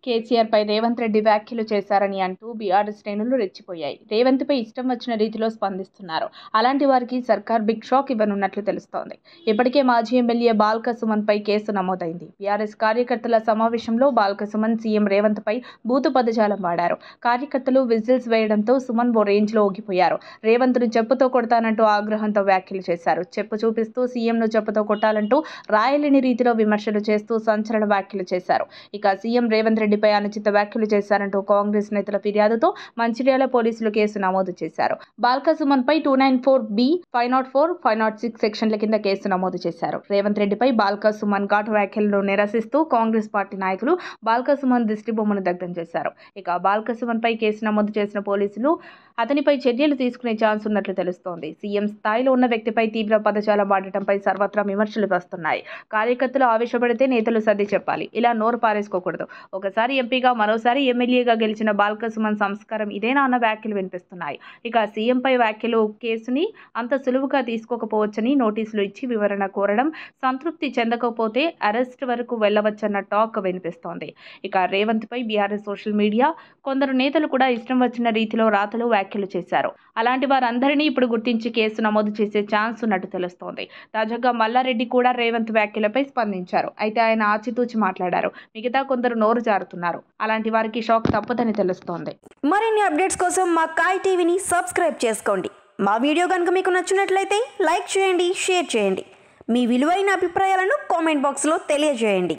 కేసీఆర్ పై రేవంత్ రెడ్డి వ్యాఖ్యలు చేశారని అంటూ బీఆర్ఎస్ శ్రేణులు రెచ్చిపోయాయి. రేవంత్ పై ఇష్టం వచ్చిన రీతిలో స్పందిస్తున్నారు. అలాంటి వారికి సర్కార్ బిగ్ షాక్ ఇవ్వనున్నట్లు తెలుస్తోంది. ఇప్పటికే మాజీ ఎమ్మెల్యే బాల్క సుమన్ పై కేసు నమోదైంది. బీఆర్ఎస్ కార్యకర్తల సమావేశంలో బాల్క సుమన్ సీఎం రేవంత్ పై బూతు పదజాలం వాడారు. కార్యకర్తలు విజిల్స్ వేయడంతో సుమన్ ఓ రేంజ్ లో ఊగిపోయారు. రేవంత్ ను చెప్పుతో కొడతానంటూ ఆగ్రహంతో వ్యాఖ్యలు చేశారు. చెప్పు చూపిస్తూ సీఎంను చెప్పుతో కొట్టాలంటూ రాయలేని రీతిలో విమర్శలు చేస్తూ సంచలన వ్యాఖ్యలు చేశారు. ఇక సీఎం రేవంత్ రెడ్డిపై అనుచిత వ్యాఖ్యలు చేశారంటూ కాంగ్రెస్ నేతల ఫిర్యాదుతో మంచిర్యాల పోలీసులు కేసు నమోదు చేశారు. బాల్క సుమన్ పై 294B, 504, 506 సెక్షన్ల కింద కేసు నమోదు చేశారు. రేవంత్ రెడ్డిపై బాల్క సుమన్ ఘాటు వ్యాఖ్యలను నిరసిస్తూ కాంగ్రెస్ పార్టీ నాయకులు బాల్క సుమన్ దిష్టిబొమ్మను దగ్ధం చేశారు. ఇక బాల్క సుమన్ పై కేసు నమోదు చేసిన పోలీసులు అతనిపై చర్యలు తీసుకునే ఛాన్స్ ఉన్నట్లు తెలుస్తోంది. సీఎం స్థాయిలో ఉన్న వ్యక్తిపై తీవ్ర పదజాలం వాడటంపై సర్వత్రా విమర్శలు వస్తున్నాయి. కార్యకర్తలు ఆవేశపడితే నేతలు సర్ది చెప్పాలి. ఇలా నోరు పారేసుకోకూడదు. ఒకసారి ఎంపీగా మరోసారి ఎమ్మెల్యేగా గెలిచిన బాల్క సుమన్ సంస్కారం ఇదేనా అన్న వ్యాఖ్యలు వినిపిస్తున్నాయి. ఇక సీఎంపై వ్యాఖ్యలు కేసుని అంత సులువుగా తీసుకోకపోవచ్చని నోటీసులు ఇచ్చి వివరణ కోరడం, సంతృప్తి చెందకపోతే అరెస్ట్ వరకు వెళ్లవచ్చన్న టాక్ వినిపిస్తోంది. ఇక రేవంత్ పై బీఆర్ఎస్ సోషల్ మీడియా, కొందరు నేతలు కూడా ఇష్టం వచ్చిన రీతిలో రాతలు వ్యాఖ్యలు చేశారు. అలాంటి వారందరినీ ఇప్పుడు గుర్తించి కేసు నమోదు చేసే ఛాన్స్ ఉన్నట్టు తెలుస్తోంది. తాజాగా మల్లారెడ్డి కూడా రేవంత్ వ్యాఖ్యలపై స్పందించారు. అయితే ఆయన ఆచితూచి మాట్లాడారు. మిగతా కొందరు నోరు జారుతున్నారు. అలాంటి వారికి షాక్ తప్పదని తెలుస్తోంది. మరిన్ని అప్డేట్స్ కోసం మా కాయ్ టీవీని సబ్స్క్రైబ్ చేసుకోండి. మా వీడియో కనుక మీకు నచ్చినట్లయితే లైక్ చేయండి, షేర్ చేయండి. మీ విలువైన అభిప్రాయాలను కామెంట్ బాక్స్లో తెలియజేయండి.